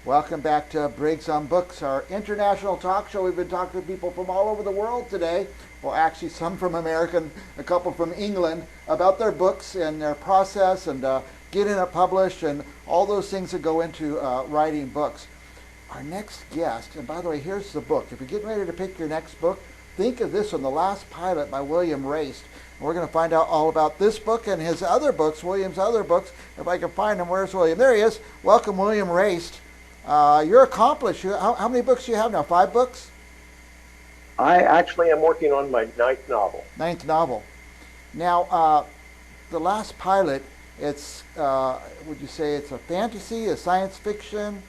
Welcome back to Briggs on Books, our international talk show. We've been talking to people from all over the world today. Well, actually, some from America and a couple from England about their books and their process and getting it published and all those things that go into writing books. Our next guest, and by the way, here's the book. If you're getting ready to pick your next book, think of this one, The Last Pilot by William Rayst. We're going to find out all about this book and his other books, William's other books. If I can find him, where's William? There he is. Welcome, William Rayst. You're accomplished. How many books do you have now? 5 books? I actually am working on my 9th novel. 9th novel. Now, The Last Pilot, it's, would you say it's a fantasy, a science fiction?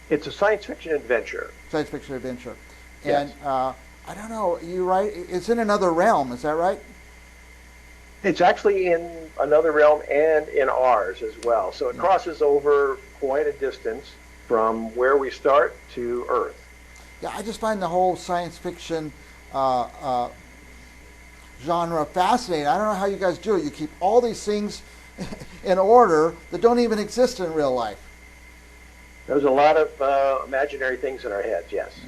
It's a science fiction adventure. Science fiction adventure. Yes. And I don't know, you write, it's in another realm, is that right? It's actually in another realm and in ours as well. So it crosses over quite a distance from where we start to Earth. Yeah, I just find the whole science fiction genre fascinating. I don't know how you guys do it. You keep all these things in order that don't even exist in real life. There's a lot of imaginary things in our heads, yes.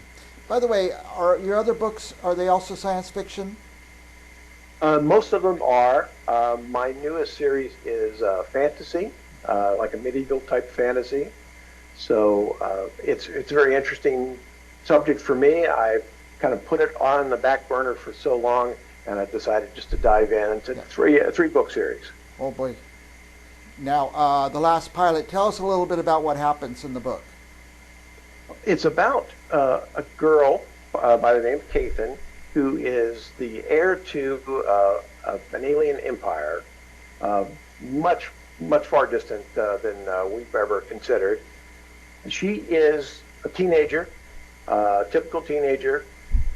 By the way, are your other books, are they also science fiction? Most of them are. My newest series is fantasy, like a medieval type fantasy. So it's a very interesting subject for me. I've kind of put it on the back burner for so long, and I decided just to dive in. It's a three-book series. Oh boy. Now, The Last Pilot, tell us a little bit about what happens in the book. It's about a girl by the name of Cathan, who is the heir to an alien empire, much far distant than we've ever considered. She is a teenager, typical teenager,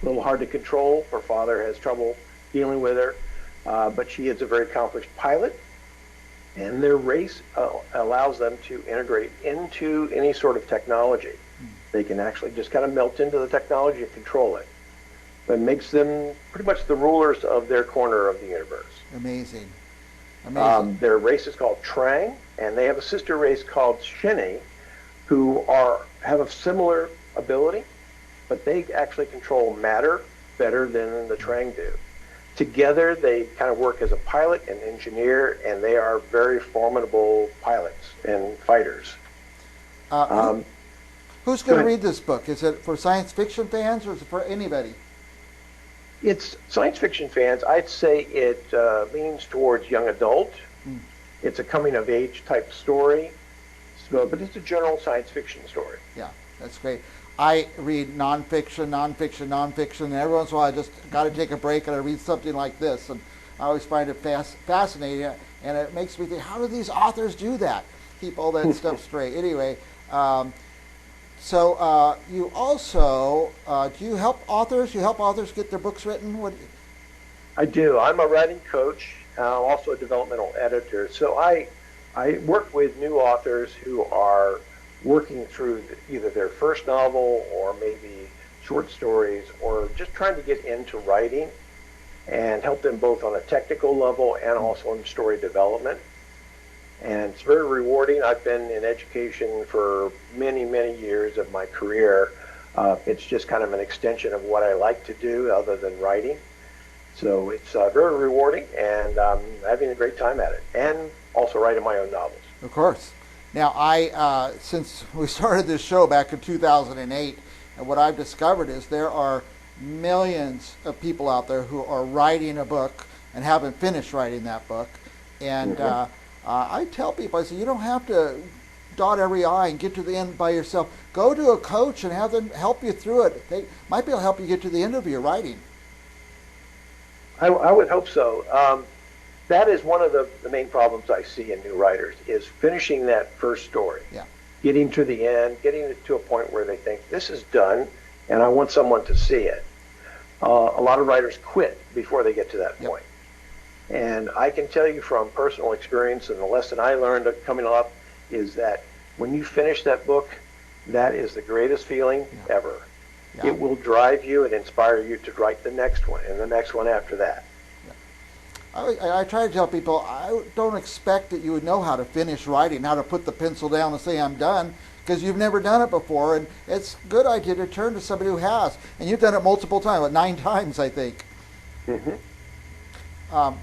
a little hard to control. Her father has trouble dealing with her, but she is a very accomplished pilot, and their race allows them to integrate into any sort of technology. They can actually just kind of melt into the technology and control it. But it makes them pretty much the rulers of their corner of the universe. Amazing. Amazing. Their race is called Trang, and they have a sister race called Shinny, who have a similar ability, but they actually control matter better than the Trang do. Together, they kind of work as a pilot and engineer, and they are very formidable pilots and fighters. Who's going to read this book? Is it for science fiction fans, or is it for anybody? It's science fiction fans. I'd say it leans towards young adult. It's a coming-of-age type story, but it's a general science fiction story. Yeah, that's great. I read nonfiction, and every once in a while I just got to take a break and I read something like this, and I always find it fascinating, and it makes me think, how do these authors do that? Keep all that stuff straight. Anyway, so you also, do you help authors? You help authors get their books written? I do. I'm a writing coach, also a developmental editor. So I work with new authors who are working through either their first novel or maybe short stories, or just trying to get into writing, and help them both on a technical level and also in story development. And it's very rewarding. I've been in education for many years of my career. It's just kind of an extension of what I like to do other than writing. So it's very rewarding, and I'm having a great time at it, and also writing my own novels. Of course. Now, since we started this show back in 2008, and what I've discovered is there are millions of people out there who are writing a book and haven't finished writing that book. And I tell people, I say, you don't have to dot every I and get to the end by yourself. Go to a coach and have them help you through it. They might be able to help you get to the end of your writing. I would hope so. That is one of the main problems I see in new writers, is finishing that first story. Yeah. Getting to the end, getting it to a point where they think, this is done, and I want someone to see it. A lot of writers quit before they get to that point. And I can tell you from personal experience, and the lesson I learned coming up is that when you finish that book, that is the greatest feeling ever. Yeah. It will drive you and inspire you to write the next one and the next one after that. I try to tell people, I don't expect that you would know how to finish writing, how to put the pencil down and say I'm done, because you've never done it before, and it's a good idea to turn to somebody who has. And you've done it multiple times, like 9 times, I think. Um,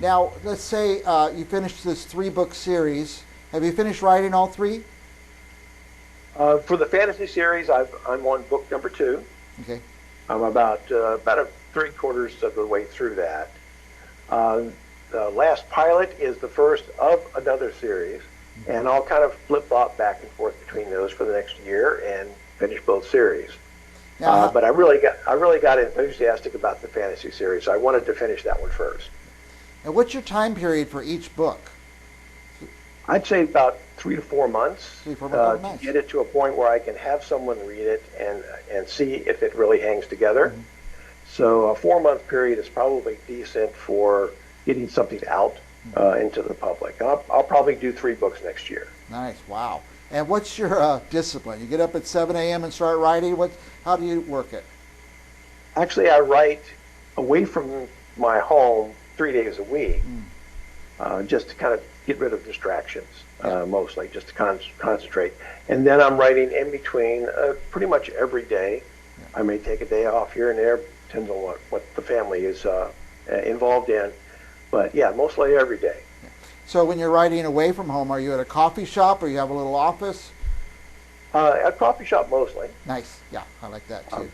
Now, let's say you finished this 3-book series. Have you finished writing all 3? For the fantasy series, I'm on book number 2. Okay. I'm about 3/4 of the way through that. The last pilot is the first of another series, and I'll kind of flip-flop back and forth between those for the next year and finish both series. Now, But I really got enthusiastic about the fantasy series, so I wanted to finish that one first. and what's your time period for each book? I'd say about 3 to 4 months 3 4 months. Oh, nice. to get it to a point where I can have someone read it and see if it really hangs together. So a 4-month period is probably decent for getting something out into the public. I'll probably do 3 books next year. Nice. Wow. And what's your discipline? You get up at 7 a.m. and start writing? How do you work it? Actually, I write away from my home 3 days a week, just to kind of get rid of distractions, mostly, just to concentrate. And then I'm writing in between pretty much every day. I may take a day off here and there, depends on what the family is involved in. But yeah, mostly every day. So when you're writing away from home, are you at a coffee shop or you have a little office? A coffee shop mostly. Nice. Yeah, I like that too.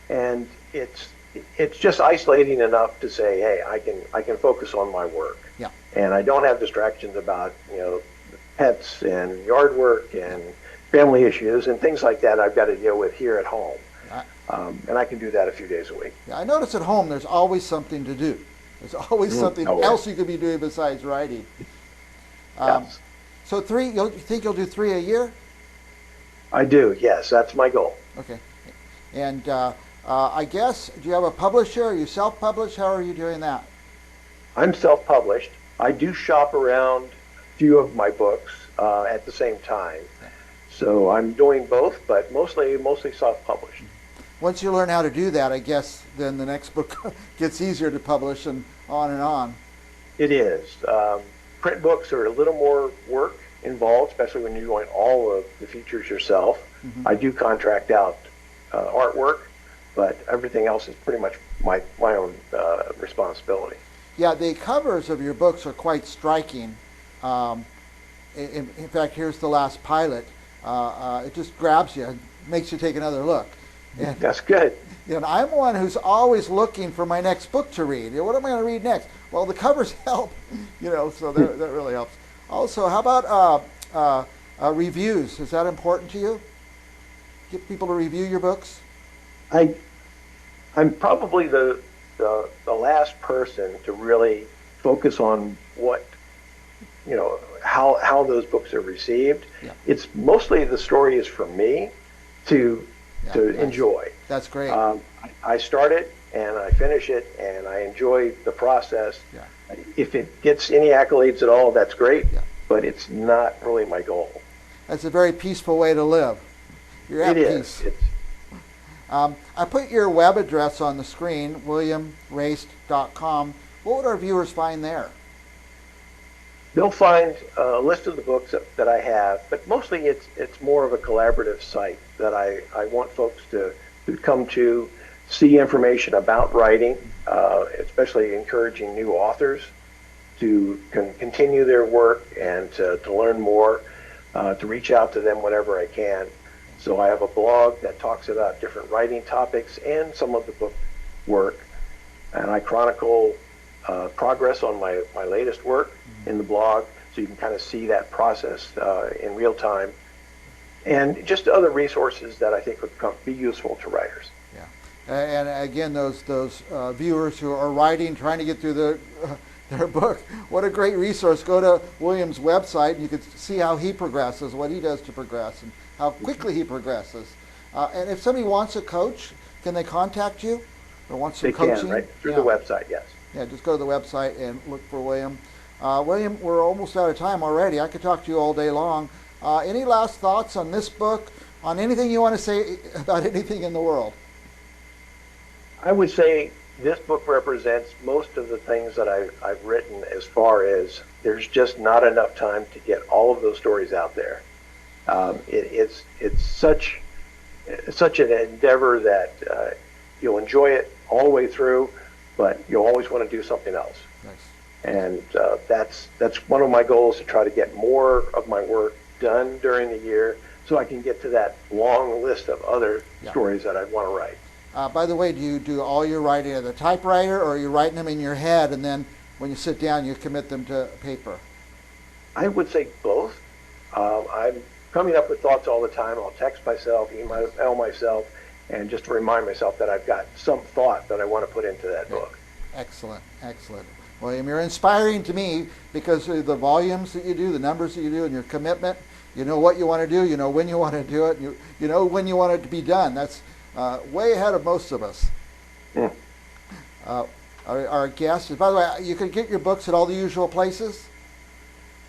And it's just isolating enough to say, hey, I can focus on my work. Yeah. And I don't have distractions about pets and yard work and family issues and things like that I've got to deal with here at home. And I can do that a few days a week. Yeah, I notice at home there's always something to do. There's always something else you could be doing besides writing. Yes. So 3, you think you'll do 3 a year? I do, yes. That's my goal. Okay. And I guess, do you have a publisher? Are you self-published? How are you doing that? I'm self-published. I do shop around a few of my books at the same time. So I'm doing both, but mostly self-published. Once you learn how to do that, I guess then the next book gets easier to publish and on and on. It is. Print books are a little more work involved, especially when you're doing all of the features yourself. I do contract out artwork, but everything else is pretty much my own responsibility. Yeah, the covers of your books are quite striking. In fact, here's the last pilot. It just grabs you and makes you take another look. And, that's good. I'm one who's always looking for my next book to read. What am I going to read next? Well, the covers help, so that really helps. Also, how about reviews? Is that important to you? Get people to review your books? I'm probably the last person to really focus on what, how those books are received. Yeah. It's mostly the story is for me to enjoy. That's great. I start it and I finish it and I enjoy the process. Yeah. If it gets any accolades at all, that's great, Yeah. but it's not really my goal. That's a very peaceful way to live. You're at peace. It is. I put your web address on the screen, williamrayst.com. What would our viewers find there? They'll find a list of the books that I have, but mostly it's more of a collaborative site that I want folks to come to, see information about writing, especially encouraging new authors to continue their work and to learn more, to reach out to them whenever I can. So I have a blog that talks about different writing topics and some of the book work, and I chronicle progress on my latest work in the blog, so you can kind of see that process in real time, and just other resources that I think would be useful to writers. Yeah, and again, those viewers who are writing, trying to get through their book, what a great resource. Go to William's website and you can see how he progresses, what he does to progress, and how quickly he progresses. And if somebody wants a coach, can they contact you or want some coaching? They can, right? Through the website, yes. Yeah, just go to the website and look for William. William, we're almost out of time already. I could talk to you all day long. Any last thoughts on this book, on anything you want to say about anything in the world? I would say this book represents most of the things that I've written, as far as there's just not enough time to get all of those stories out there. It's such an endeavor that you'll enjoy it all the way through, but you'll always want to do something else. Nice. And that's one of my goals, to try to get more of my work done during the year, so I can get to that long list of other stories that I want to write. By the way, do you do all your writing at the typewriter, or are you writing them in your head, and then when you sit down, you commit them to paper? I would say both. I'm coming up with thoughts all the time. I'll text myself, email myself, and just to remind myself that I've got some thought that I want to put into that book. Excellent, excellent. William, you're inspiring to me because of the volumes that you do, the numbers that you do, and your commitment. You know what you want to do, you know when you want to do it, and you know when you want it to be done. That's way ahead of most of us. Mm. Our guests, by the way, you can get your books at all the usual places?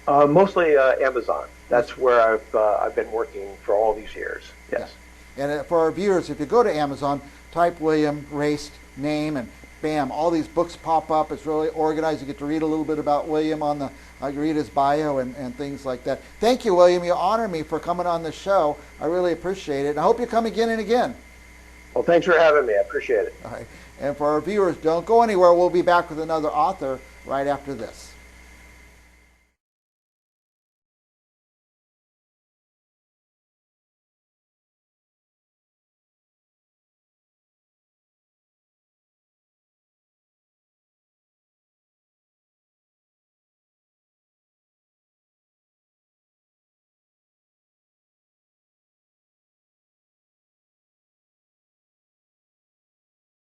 Mostly Amazon. That's where I've been working for all these years. Yes. Yeah. And for our viewers, if you go to Amazon, type William Rayst name, and bam, all these books pop up. It's really organized. You get to read a little bit about William on the, you read his bio and things like that. Thank you, William. You honor me for coming on the show. I really appreciate it. And I hope you come again and again. Well, thanks for having me. I appreciate it. All right. And for our viewers, don't go anywhere. We'll be back with another author right after this.